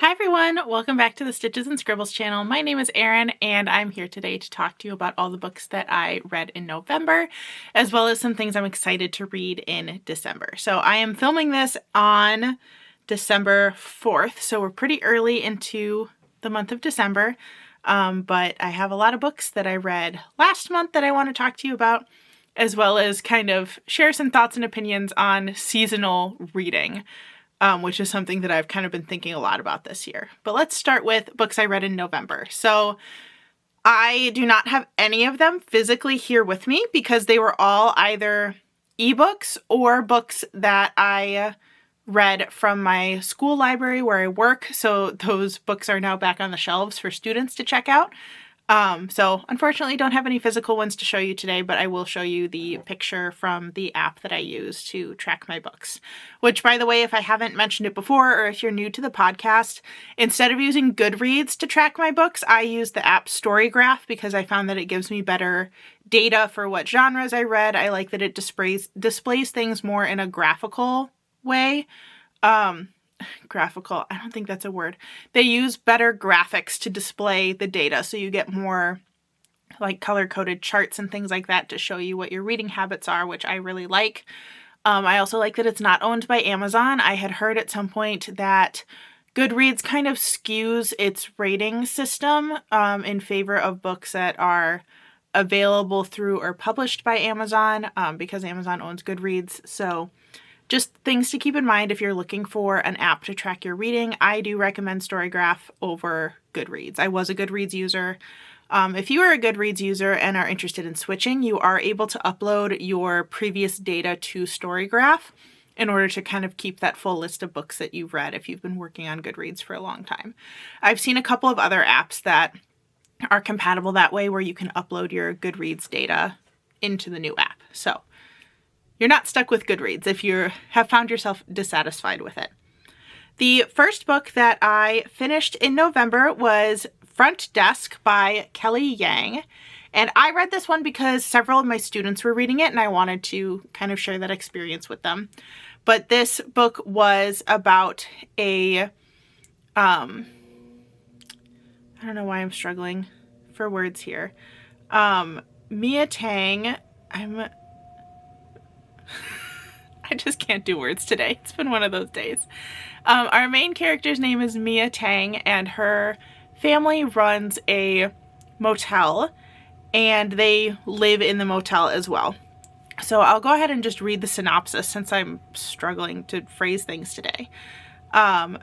Hi everyone, welcome back to the Stitches and Scribbles channel. My name is Erin and I'm here today to talk to you about all the books that I read in November, as well as some things I'm excited to read in December. So I am filming this on December 4th, so we're pretty early into the month of December, but I have a lot of books that I read last month that I want to talk to you about, as well as kind of share some thoughts and opinions on seasonal reading. Which is something that I've kind of been thinking a lot about this year. But let's start with books I read in November. So I do not have any of them physically here with me because they were all either ebooks or books that I read from my school library where I work. So those books are now back on the shelves for students to check out. So unfortunately don't have any physical ones to show you today, but I will show you the picture from the app that I use to track my books, which, by the way, if I haven't mentioned it before, or if you're new to the podcast, instead of using Goodreads to track my books, I use the app Storygraph because I found that it gives me better data for what genres I read. I like that it displays things more in a graphical way. Graphical, I don't think that's a word. They use better graphics to display the data, so you get more like color-coded charts and things like that to show you what your reading habits are, which I really like. I also like that it's not owned by Amazon. I had heard at some point that Goodreads kind of skews its rating system in favor of books that are available through or published by Amazon because Amazon owns Goodreads. So just things to keep in mind if you're looking for an app to track your reading. I do recommend Storygraph over Goodreads. I was a Goodreads user. If you are a Goodreads user and are interested in switching, you are able to upload your previous data to Storygraph in order to kind of keep that full list of books that you've read if you've been working on Goodreads for a long time. I've seen a couple of other apps that are compatible that way where you can upload your Goodreads data into the new app. So you're not stuck with Goodreads if you have found yourself dissatisfied with it. The first book that I finished in November was Front Desk by Kelly Yang. And I read this one because several of my students were reading it and I wanted to kind of share that experience with them. But this book was about I don't know why I'm struggling for words here. Mia Tang, I just can't do words today. It's been one of those days. Our main character's name is Mia Tang, and her family runs a motel, and they live in the motel as well. So I'll go ahead and just read the synopsis since I'm struggling to phrase things today.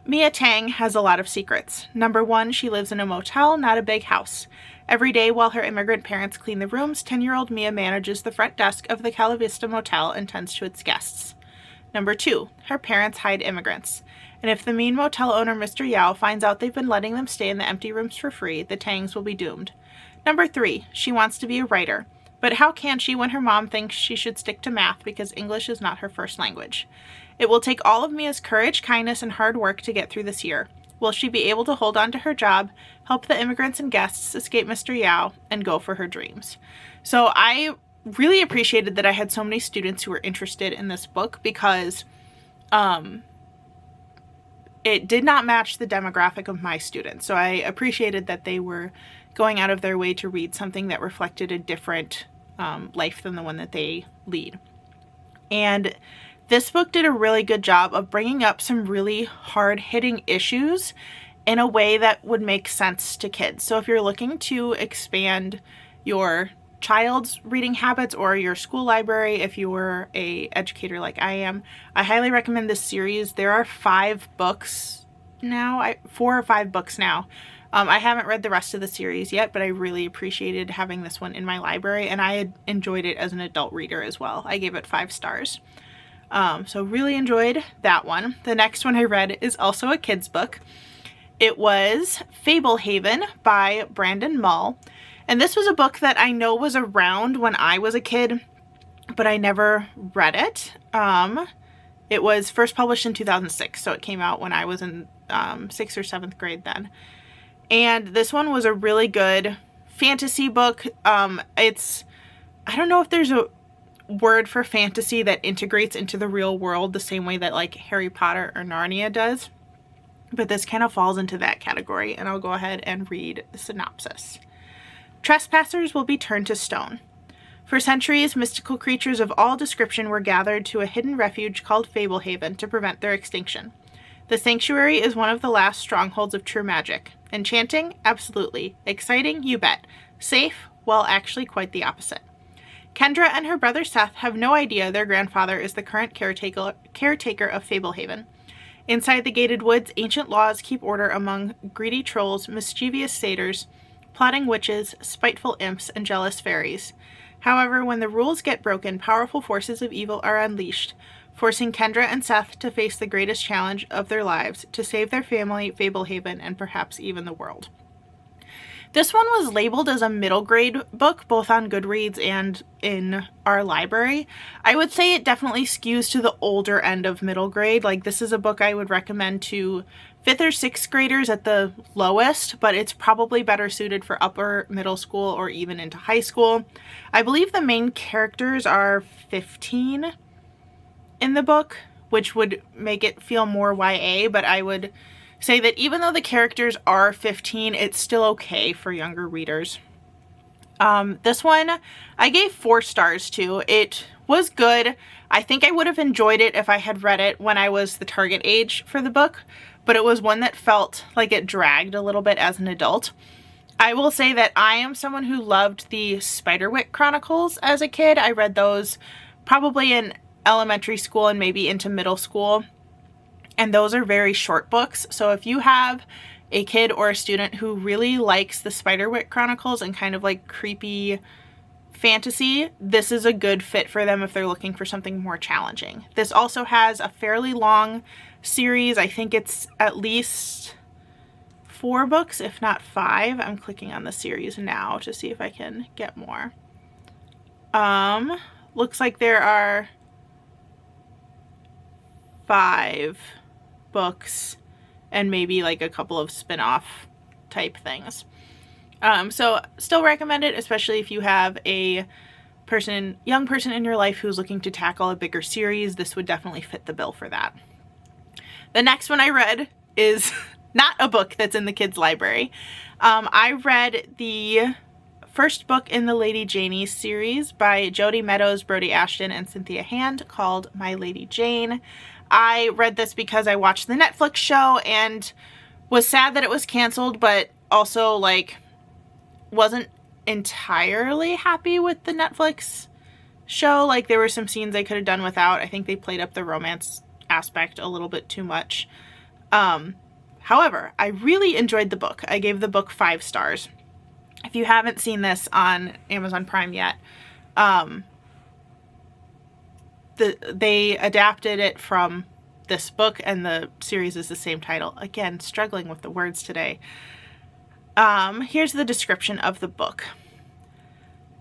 Mia Tang has a lot of secrets. Number 1, she lives in a motel, not a big house. Every day while her immigrant parents clean the rooms, 10-year-old Mia manages the front desk of the Cala Vista Motel and tends to its guests. Number 2, her parents hide immigrants. And if the mean motel owner, Mr. Yao, finds out they've been letting them stay in the empty rooms for free, the Tangs will be doomed. Number 3, she wants to be a writer. But how can she when her mom thinks she should stick to math because English is not her first language? It will take all of Mia's courage, kindness, and hard work to get through this year. Will she be able to hold on to her job, help the immigrants and guests escape Mr. Yao, and go for her dreams? So I really appreciated that I had so many students who were interested in this book because it did not match the demographic of my students. So I appreciated that they were going out of their way to read something that reflected a different life than the one that they lead. And this book did a really good job of bringing up some really hard-hitting issues in a way that would make sense to kids. So if you're looking to expand your child's reading habits or your school library, if you're an educator like I am, I highly recommend this series. There are 5 books now, 4 or 5 books now. I haven't read the rest of the series yet, but I really appreciated having this one in my library, and I had enjoyed it as an adult reader as well. I gave it 5 stars. So really enjoyed that one. The next one I read is also a kid's book. It was Fablehaven by Brandon Mull. And this was a book that I know was around when I was a kid, but I never read it. It was first published in 2006, so it came out when I was in 6th or 7th grade then. And this one was a really good fantasy book. I don't know if there's a word for fantasy that integrates into the real world the same way that like Harry Potter or Narnia does. but this kind of falls into that category, and I'll go ahead and read the synopsis. Trespassers will be turned to stone. For centuries, mystical creatures of all description were gathered to a hidden refuge called Fablehaven to prevent their extinction. The sanctuary is one of the last strongholds of true magic. Enchanting? Absolutely. Exciting? You bet. Safe? Well, actually quite the opposite. Kendra and her brother Seth have no idea their grandfather is the current caretaker of Fablehaven. Inside the gated woods, ancient laws keep order among greedy trolls, mischievous satyrs, plotting witches, spiteful imps, and jealous fairies. However, when the rules get broken, powerful forces of evil are unleashed, forcing Kendra and Seth to face the greatest challenge of their lives, to save their family, Fablehaven, and perhaps even the world. This one was labeled as a middle grade book, both on Goodreads and in our library. I would say it definitely skews to the older end of middle grade. Like, this is a book I would recommend to 5th or 6th graders at the lowest, but it's probably better suited for upper middle school or even into high school. I believe the main characters are 15 in the book, which would make it feel more YA, but I would say that even though the characters are 15, it's still okay for younger readers. This one I gave 4 stars to. It was good. I think I would have enjoyed it if I had read it when I was the target age for the book, but it was one that felt like it dragged a little bit as an adult. I will say that I am someone who loved the Spiderwick Chronicles as a kid. I read those probably in elementary school and maybe into middle school. And those are very short books. So if you have a kid or a student who really likes the Spiderwick Chronicles and kind of like creepy fantasy, this is a good fit for them if they're looking for something more challenging. This also has a fairly long series. I think it's at least 4 books, if not 5. I'm clicking on the series now to see if I can get more. Looks like there are 5 books and maybe like a couple of spin-off type things. So still recommend it, especially if you have a young person in your life who's looking to tackle a bigger series. This would definitely fit the bill for that. The next one I read is not a book that's in the kids' library. I read the first book in the Lady Janie series by Jodi Meadows, Brody Ashton, and Cynthia Hand, called My Lady Jane. I read this because I watched the Netflix show and was sad that it was canceled, but also like wasn't entirely happy with the Netflix show. Like, there were some scenes they could have done without. I think they played up the romance aspect a little bit too much. However, I really enjoyed the book. I gave the book 5 stars. If you haven't seen this on Amazon Prime yet, they adapted it from this book, and the series is the same title. Again, struggling with the words today. Here's the description of the book.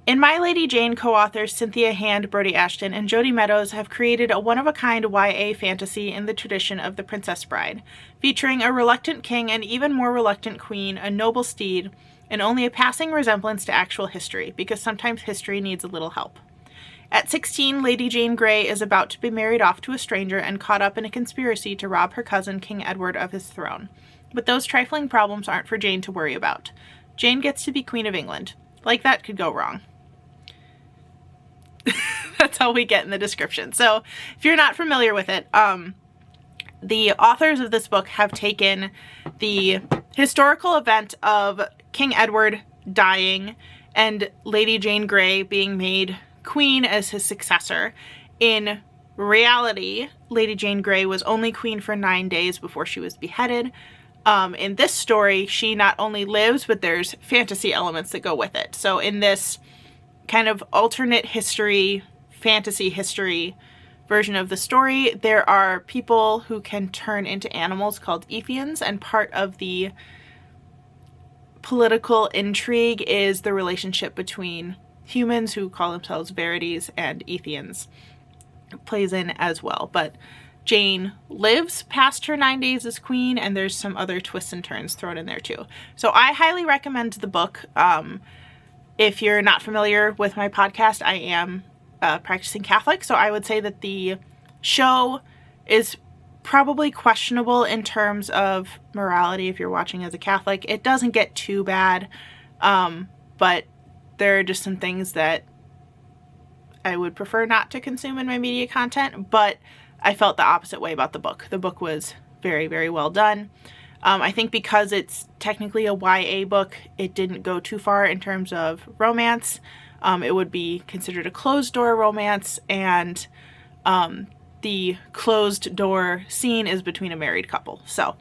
In My Lady Jane, co-authors Cynthia Hand, Brody Ashton, and Jodi Meadows have created a one-of-a-kind YA fantasy in the tradition of The Princess Bride, featuring a reluctant king, an even more reluctant queen, a noble steed, and only a passing resemblance to actual history, because sometimes history needs a little help. At 16, Lady Jane Grey is about to be married off to a stranger and caught up in a conspiracy to rob her cousin, King Edward, of his throne. But those trifling problems aren't for Jane to worry about. Jane gets to be Queen of England. Like, that could go wrong. That's all we get in the description. So, if you're not familiar with it, the authors of this book have taken the historical event of King Edward dying and Lady Jane Grey being made queen as his successor. In reality, Lady Jane Grey was only queen for 9 days before she was beheaded. In this story, she not only lives, but there's fantasy elements that go with it. So in this kind of alternate history, fantasy history version of the story, there are people who can turn into animals called Ethians, and part of the political intrigue is the relationship between humans who call themselves Verities and Ethians. It plays in as well, but Jane lives past her 9 days as queen, and there's some other twists and turns thrown in there too. So I highly recommend the book. If you're not familiar with my podcast, I am a practicing Catholic, so I would say that the show is probably questionable in terms of morality if you're watching as a Catholic. It doesn't get too bad, but there are just some things that I would prefer not to consume in my media content, but I felt the opposite way about the book. The book was very, very well done. I think because it's technically a YA book, it didn't go too far in terms of romance. It would be considered a closed-door romance, and the closed-door scene is between a married couple. So,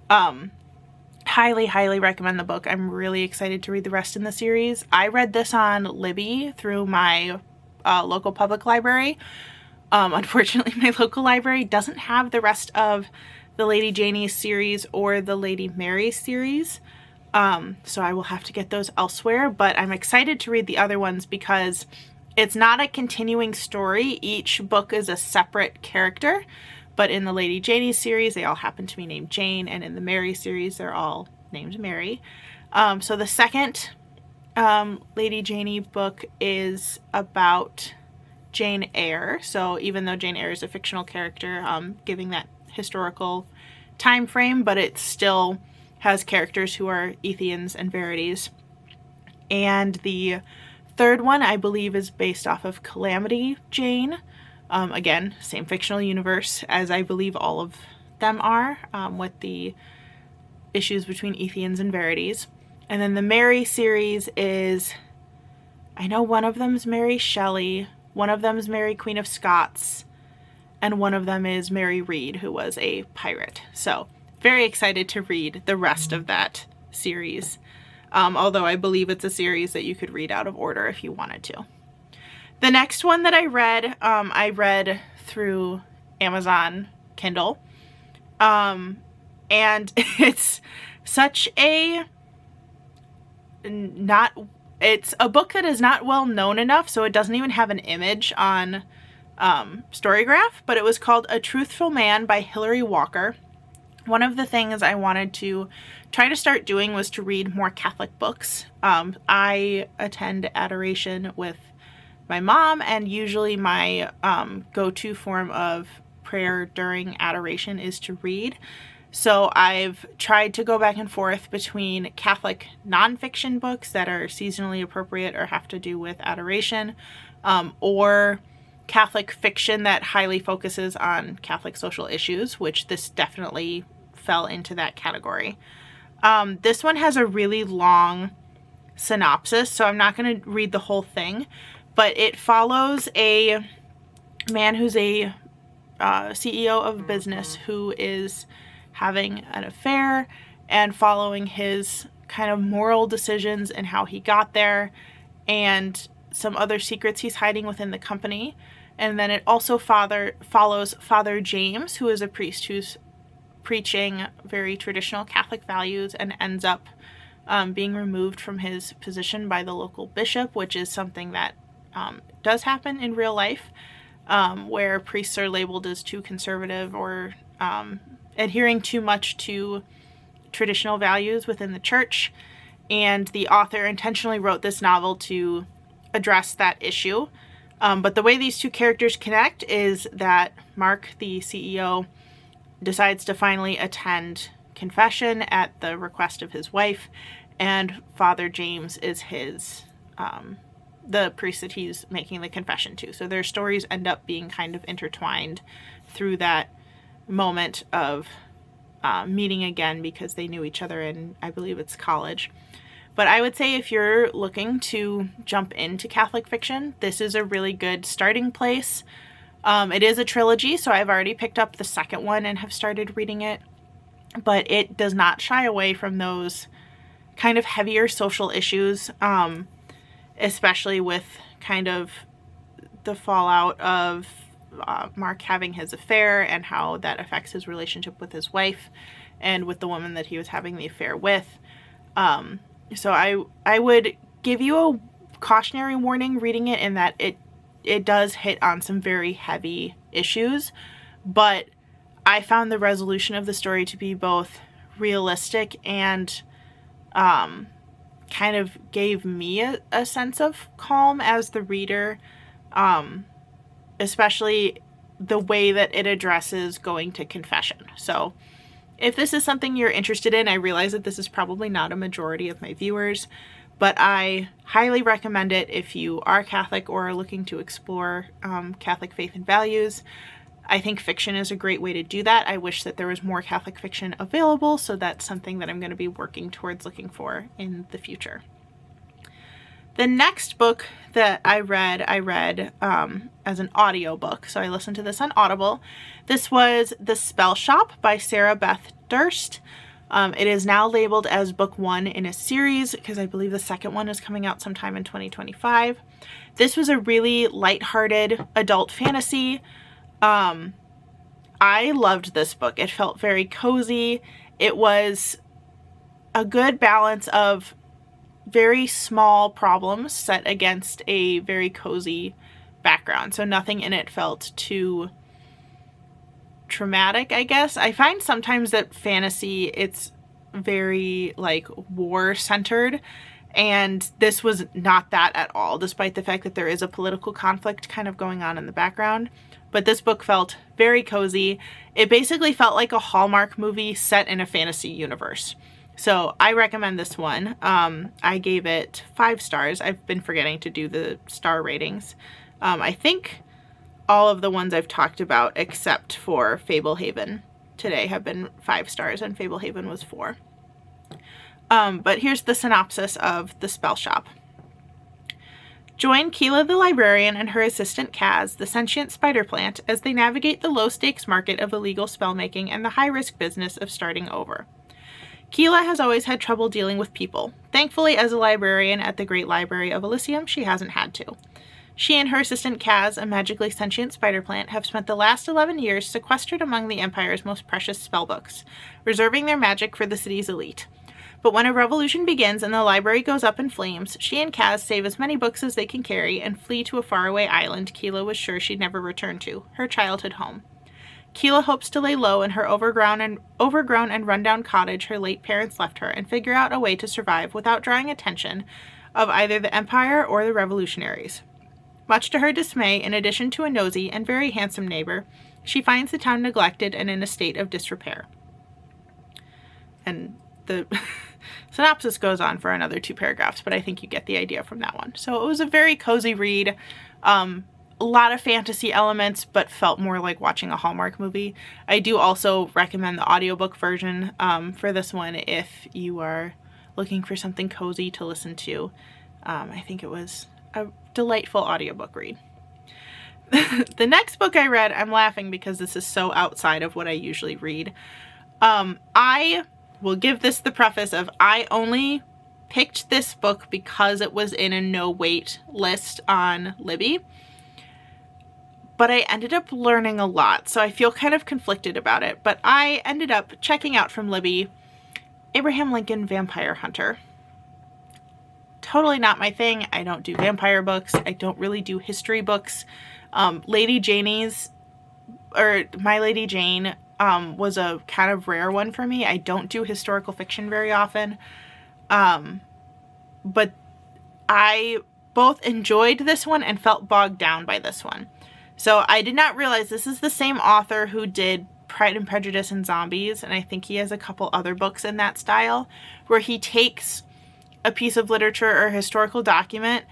highly, highly recommend the book. I'm really excited to read the rest in the series. I read this on Libby through my local public library. Unfortunately, my local library doesn't have the rest of the Lady Janie series or the Lady Mary series, so I will have to get those elsewhere, but I'm excited to read the other ones because it's not a continuing story. Each book is a separate character, but in the Lady Janie series, they all happen to be named Jane, and in the Mary series, they're all named Mary. So the second Lady Janie book is about Jane Eyre. So even though Jane Eyre is a fictional character, giving that historical time frame, but it still has characters who are Ethians and Verities. And the third one, I believe, is based off of Calamity Jane. Again, same fictional universe as I believe all of them are, with the issues between Ethians and Verities. And then the Mary series is, I know one of them is Mary Shelley, one of them is Mary Queen of Scots, and one of them is Mary Read, who was a pirate. So very excited to read the rest of that series, although I believe it's a series that you could read out of order if you wanted to. The next one that I read through Amazon Kindle, and it's such a it's a book that is not well known enough, so it doesn't even have an image on Storygraph, but it was called A Truthful Man by Hilary Walker. One of the things I wanted to try to start doing was to read more Catholic books. I attend adoration with my mom, and usually my go-to form of prayer during adoration is to read. So I've tried to go back and forth between Catholic nonfiction books that are seasonally appropriate or have to do with adoration, or Catholic fiction that highly focuses on Catholic social issues, which this definitely fell into that category. This one has a really long synopsis, so I'm not going to read the whole thing, but it follows a man who's a CEO of a business who is having an affair and following his kind of moral decisions and how he got there, and some other secrets he's hiding within the company. And then it also follows Father James, who is a priest who's preaching very traditional Catholic values and ends up being removed from his position by the local bishop, which is something that does happen in real life, where priests are labeled as too conservative or adhering too much to traditional values within the church. And the author intentionally wrote this novel to address that issue. But the way these two characters connect is that Mark, the CEO, decides to finally attend confession at the request of his wife, and Father James is his the priest that he's making the confession to. So their stories end up being kind of intertwined through that moment of meeting again because they knew each other in, I believe it's college. But I would say if you're looking to jump into Catholic fiction, this is a really good starting place. It is a trilogy, so I've already picked up the second one and have started reading it. But it does not shy away from those kind of heavier social issues, especially with kind of the fallout of Mark having his affair and how that affects his relationship with his wife and with the woman that he was having the affair with. So I would give you a cautionary warning reading it in that it does hit on some very heavy issues, but I found the resolution of the story to be both realistic and kind of gave me a sense of calm as the reader, especially the way that it addresses going to confession. So if this is something you're interested in, I realize that this is probably not a majority of my viewers, but I highly recommend it if you are Catholic or are looking to explore Catholic faith and values. I think fiction is a great way to do that. I wish that there was more Catholic fiction available, so that's something that I'm going to be working towards looking for in the future. The next book that I read as an audiobook. So I listened to this on Audible. This was The Spell Shop by Sarah Beth Durst. It is now labeled as book 1 in a series because I believe the second one is coming out sometime in 2025. This was a really lighthearted adult fantasy. I loved this book. It felt very cozy. It was a good balance of very small problems set against a very cozy background. So nothing in it felt too traumatic, I guess. I find sometimes that fantasy, it's very like war centered, and this was not that at all, despite the fact that there is a political conflict kind of going on in the background. But this book felt very cozy. It basically felt like a Hallmark movie set in a fantasy universe. So I recommend this one. I gave it 5 stars. I've been forgetting to do the star ratings. I think all of the ones I've talked about except for Fablehaven today have been 5 stars, and Fablehaven was 4. But here's the synopsis of The Spell Shop. Join Keela the librarian and her assistant Kaz, the sentient spider plant, as they navigate the low-stakes market of illegal spellmaking and the high-risk business of starting over. Keela has always had trouble dealing with people. Thankfully, as a librarian at the Great Library of Elysium, she hasn't had to. She and her assistant Kaz, a magically sentient spider plant, have spent the last 11 years sequestered among the Empire's most precious spellbooks, reserving their magic for the city's elite. But when a revolution begins and the library goes up in flames, she and Kaz save as many books as they can carry and flee to a faraway island Keela was sure she'd never return to, her childhood home. Keela hopes to lay low in her overgrown and rundown cottage her late parents left her and figure out a way to survive without drawing attention of either the Empire or the revolutionaries. Much to her dismay, in addition to a nosy and very handsome neighbor, she finds the town neglected and in a state of disrepair. And the synopsis goes on for another 2 paragraphs, but I think you get the idea from that one. So it was a very cozy read. A lot of fantasy elements, but felt more like watching a Hallmark movie. I do also recommend the audiobook version for this one if you are looking for something cozy to listen to. I think it was a delightful audiobook read. The next book I read, I'm laughing because this is so outside of what I usually read. I will give this the preface of I only picked this book because it was in a no-wait list on Libby. But I ended up learning a lot, so I feel kind of conflicted about it. But I ended up checking out from Libby Abraham Lincoln Vampire Hunter. Totally not my thing. I don't do vampire books. I don't really do history books. My Lady Jane was a kind of rare one for me. I don't do historical fiction very often. But I both enjoyed this one and felt bogged down by this one. So I did not realize this is the same author who did Pride and Prejudice and Zombies, and I think he has a couple other books in that style, where he takes a piece of literature or historical document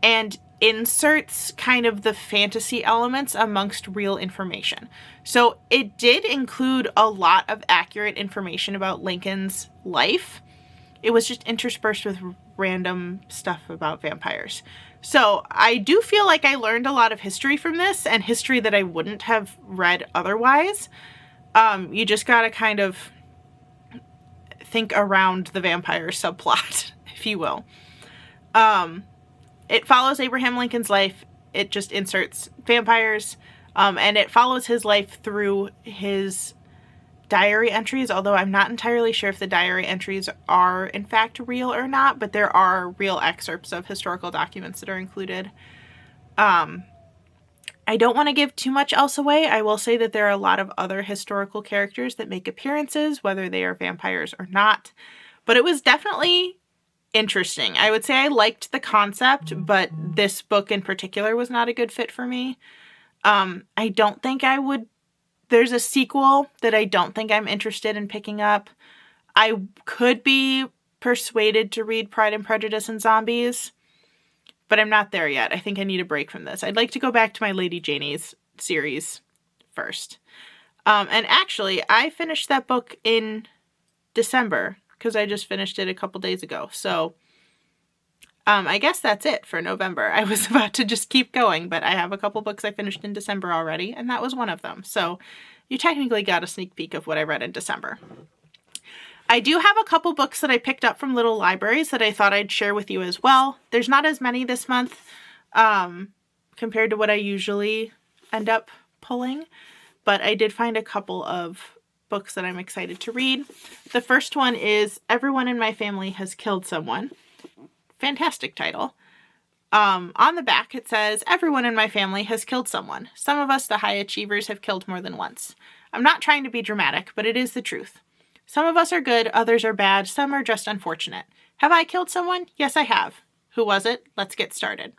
and inserts kind of the fantasy elements amongst real information. So it did include a lot of accurate information about Lincoln's life. It was just interspersed with random stuff about vampires. So I do feel like I learned a lot of history from this, and history that I wouldn't have read otherwise. You just gotta kind of think around the vampire subplot, if you will. It follows Abraham Lincoln's life. It just inserts vampires, and it follows his life through his diary entries, although I'm not entirely sure if the diary entries are in fact real or not, but there are real excerpts of historical documents that are included. I don't want to give too much else away. I will say that there are a lot of other historical characters that make appearances, whether they are vampires or not, but it was definitely interesting. I would say I liked the concept, but this book in particular was not a good fit for me. I don't think I would. There's a sequel that I don't think I'm interested in picking up. I could be persuaded to read Pride and Prejudice and Zombies, but I'm not there yet. I think I need a break from this. I'd like to go back to my Lady Janie's series first. And actually, I finished that book in December because I just finished it a couple days ago. So I guess that's it for November. I was about to just keep going, but I have a couple books I finished in December already, and that was one of them. So you technically got a sneak peek of what I read in December. I do have a couple books that I picked up from little libraries that I thought I'd share with you as well. There's not as many this month compared to what I usually end up pulling, but I did find a couple of books that I'm excited to read. The first one is Everyone in My Family Has Killed Someone. Fantastic title. On the back it says, everyone in my family has killed someone. Some of us, the high achievers, have killed more than once. I'm not trying to be dramatic, but it is the truth. Some of us are good, others are bad, some are just unfortunate. Have I killed someone? Yes, I have. Who was it? Let's get started.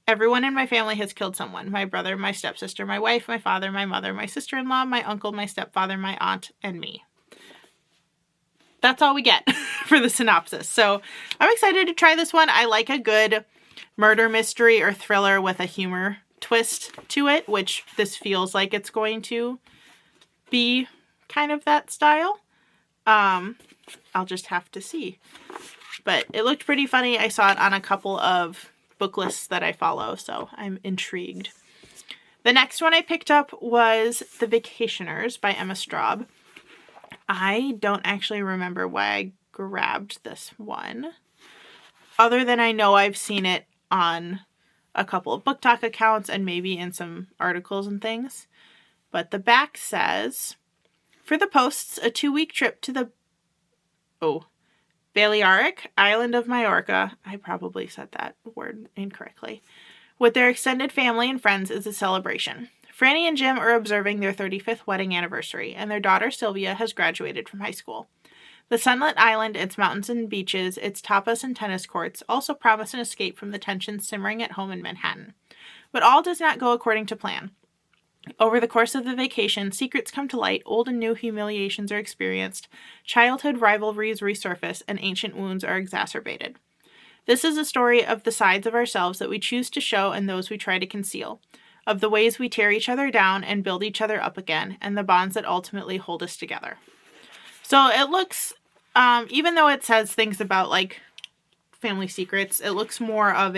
Everyone in my family has killed someone. My brother, my stepsister, my wife, my father, my mother, my sister-in-law, my uncle, my stepfather, my aunt, and me. That's all we get for the synopsis. So I'm excited to try this one. I like a good murder mystery or thriller with a humor twist to it, which this feels like it's going to be kind of that style. I'll just have to see. But it looked pretty funny. I saw it on a couple of book lists that I follow, so I'm intrigued. The next one I picked up was The Vacationers by Emma Straub. I don't actually remember why I grabbed this one, other than I know I've seen it on a couple of book talk accounts and maybe in some articles and things. But the back says, for the posts, a 2-week trip to the Balearic Island of Majorca, I probably said that word incorrectly, with their extended family and friends is a celebration. Franny and Jim are observing their 35th wedding anniversary, and their daughter Sylvia has graduated from high school. The sunlit island, its mountains and beaches, its tapas and tennis courts also promise an escape from the tension simmering at home in Manhattan. But all does not go according to plan. Over the course of the vacation, secrets come to light, old and new humiliations are experienced, childhood rivalries resurface, and ancient wounds are exacerbated. This is a story of the sides of ourselves that we choose to show and those we try to conceal, of the ways we tear each other down and build each other up again, and the bonds that ultimately hold us together. So it looks, even though it says things about, like, family secrets, it looks more of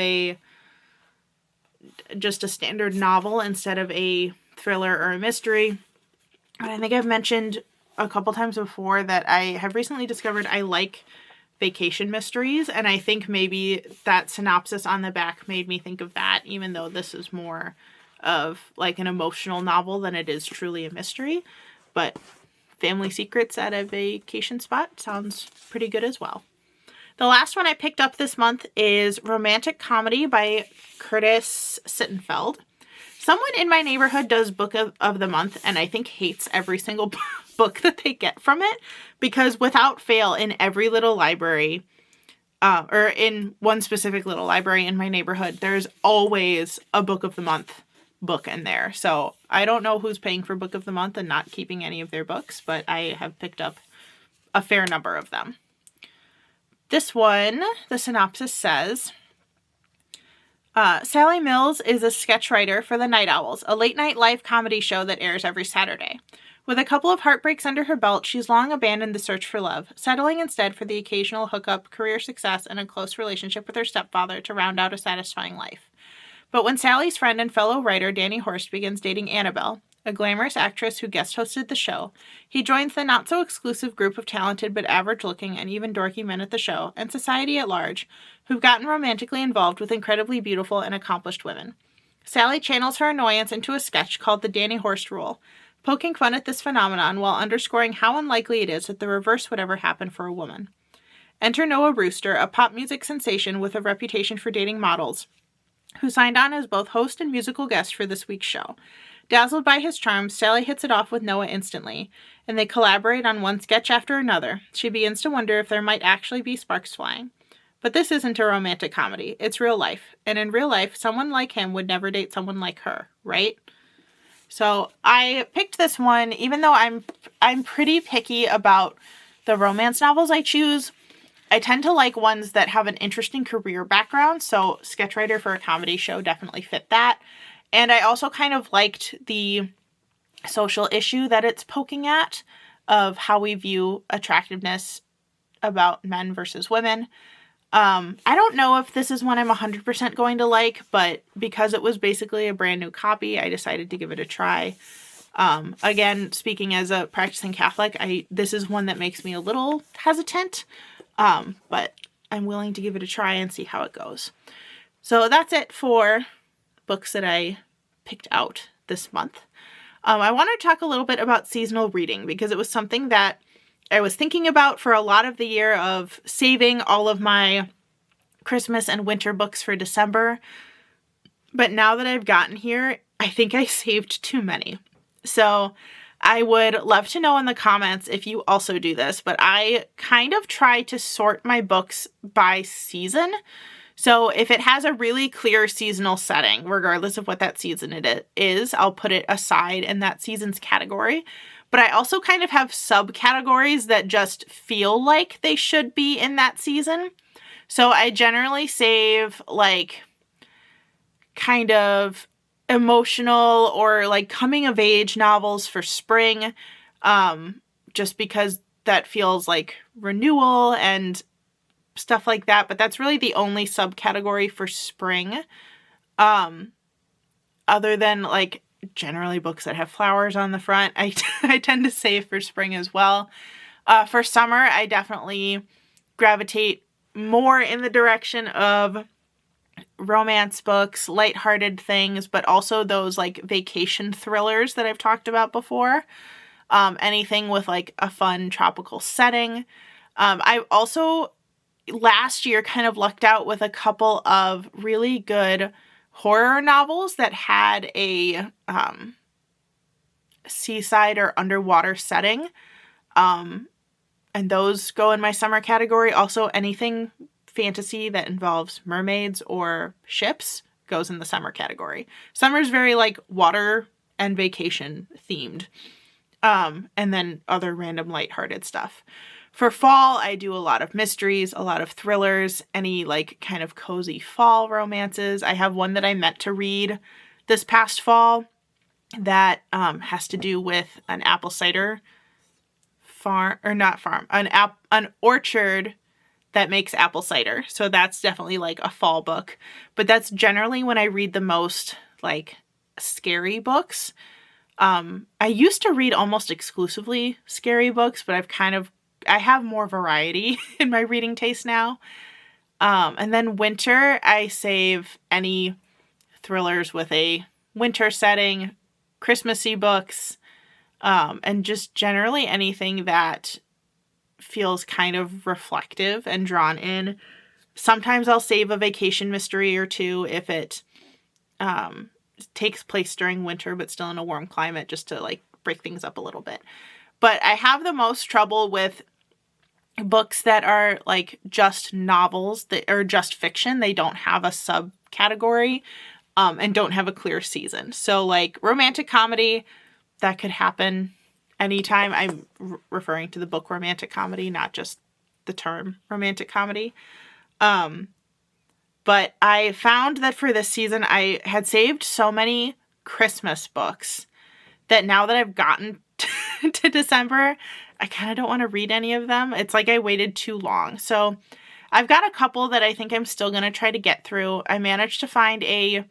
just a standard novel instead of a thriller or a mystery. And I think I've mentioned a couple times before that I have recently discovered I like vacation mysteries, and I think maybe that synopsis on the back made me think of that, even though this is more of like an emotional novel than it is truly a mystery. But family secrets at a vacation spot sounds pretty good as well. The last one I picked up this month is Romantic Comedy by Curtis Sittenfeld. Someone in my neighborhood does Book of the Month, and I think hates every single book that they get from it, because without fail, in every little library, or in one specific little library in my neighborhood, there's always a Book of the Month book in there. So I don't know who's paying for Book of the Month and not keeping any of their books, but I have picked up a fair number of them. This one, the synopsis says, Sally Mills is a sketch writer for The Night Owls, a late-night live comedy show that airs every Saturday. With a couple of heartbreaks under her belt, she's long abandoned the search for love, settling instead for the occasional hookup, career success, and a close relationship with her stepfather to round out a satisfying life. But when Sally's friend and fellow writer Danny Horst begins dating Annabelle, a glamorous actress who guest hosted the show, he joins the not-so-exclusive group of talented but average-looking and even dorky men at the show, and society at large, who've gotten romantically involved with incredibly beautiful and accomplished women. Sally channels her annoyance into a sketch called the Danny Horst Rule, poking fun at this phenomenon while underscoring how unlikely it is that the reverse would ever happen for a woman. Enter Noah Rooster, a pop music sensation with a reputation for dating models, who signed on as both host and musical guest for this week's show. Dazzled by his charms, Sally hits it off with Noah instantly, and they collaborate on one sketch after another. She begins to wonder if there might actually be sparks flying. But this isn't a romantic comedy. It's real life. And in real life, someone like him would never date someone like her, right? So I picked this one, even though I'm pretty picky about the romance novels I choose. I tend to like ones that have an interesting career background. So sketch writer for a comedy show definitely fit that. And I also kind of liked the social issue that it's poking at of how we view attractiveness about men versus women. I don't know if this is one I'm 100% going to like, but because it was basically a brand new copy, I decided to give it a try. Again, speaking as a practicing Catholic, this is one that makes me a little hesitant, but I'm willing to give it a try and see how it goes. So that's it for books that I picked out this month. I want to talk a little bit about seasonal reading because it was something that I was thinking about for a lot of the year, of saving all of my Christmas and winter books for December. But now that I've gotten here, I think I saved too many. So I would love to know in the comments if you also do this, but I kind of try to sort my books by season. So if it has a really clear seasonal setting, regardless of what that season it is, I'll put it aside in that season's category. But I also kind of have subcategories that just feel like they should be in that season. So I generally save like kind of emotional or like coming of age novels for spring, just because that feels like renewal and stuff like that. But that's really the only subcategory for spring, other than like generally books that have flowers on the front. I tend to save for spring as well. For summer, I definitely gravitate more in the direction of romance books, lighthearted things, but also those like vacation thrillers that I've talked about before. Anything with like a fun tropical setting. I also last year kind of lucked out with a couple of really good horror novels that had a seaside or underwater setting. And those go in my summer category. Also, anything fantasy that involves mermaids or ships goes in the summer category. Summer's very like water and vacation themed. And then other random lighthearted stuff. For fall, I do a lot of mysteries, a lot of thrillers, any like kind of cozy fall romances. I have one that I meant to read this past fall that has to do with an apple cider farm, or not farm, an orchard that makes apple cider. So that's definitely like a fall book. But that's generally when I read the most like scary books. I used to read almost exclusively scary books, but I have more variety in my reading taste now. And then winter, I save any thrillers with a winter setting, Christmassy books, and just generally anything that feels kind of reflective and drawn in. Sometimes I'll save a vacation mystery or two if it takes place during winter but still in a warm climate, just to like break things up a little bit. But I have the most trouble with books that are like just novels that are just fiction. They don't have a subcategory and don't have a clear season. So like romantic comedy, that could happen anytime. I'm referring to the book romantic comedy, not just the term romantic comedy. But I found that for this season, I had saved so many Christmas books that now that I've gotten to December, I kind of don't want to read any of them. It's like I waited too long. So I've got a couple that I think I'm still going to try to get through. I managed to find a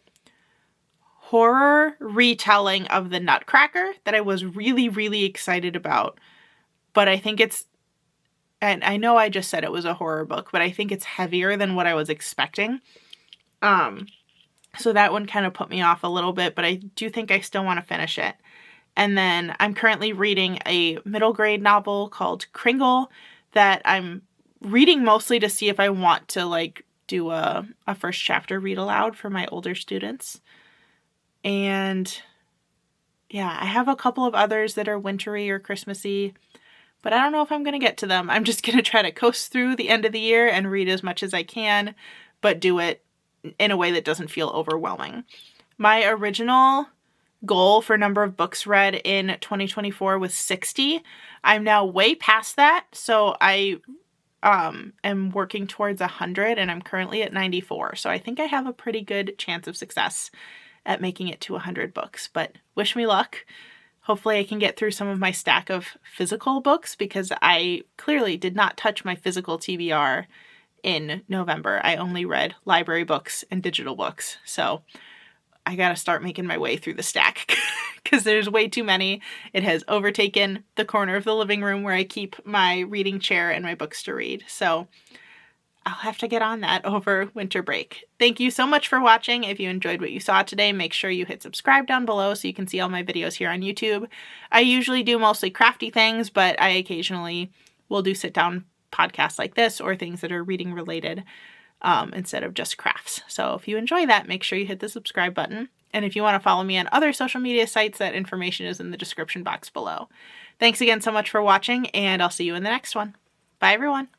horror retelling of The Nutcracker that I was really, really excited about. But I think and I know I just said it was a horror book, but I think it's heavier than what I was expecting. So that one kind of put me off a little bit, but I do think I still want to finish it. And then I'm currently reading a middle grade novel called Kringle that I'm reading mostly to see if I want to like do a first chapter read aloud for my older students. And yeah, I have a couple of others that are wintry or Christmassy, but I don't know if I'm going to get to them. I'm just going to try to coast through the end of the year and read as much as I can, but do it in a way that doesn't feel overwhelming. My original goal for number of books read in 2024 was 60. I'm now way past that, so I am working towards 100, and I'm currently at 94. So I think I have a pretty good chance of success at making it to 100 books, but wish me luck. Hopefully I can get through some of my stack of physical books, because I clearly did not touch my physical TBR in November. I only read library books and digital books. So I gotta start making my way through the stack because there's way too many. It has overtaken the corner of the living room where I keep my reading chair and my books to read. So I'll have to get on that over winter break. Thank you so much for watching. If you enjoyed what you saw today, make sure you hit subscribe down below so you can see all my videos here on YouTube. I usually do mostly crafty things, but I occasionally will do sit down podcasts like this or things that are reading related instead of just crafts. So if you enjoy that, make sure you hit the subscribe button. And if you want to follow me on other social media sites, that information is in the description box below. Thanks again so much for watching, and I'll see you in the next one. Bye, everyone.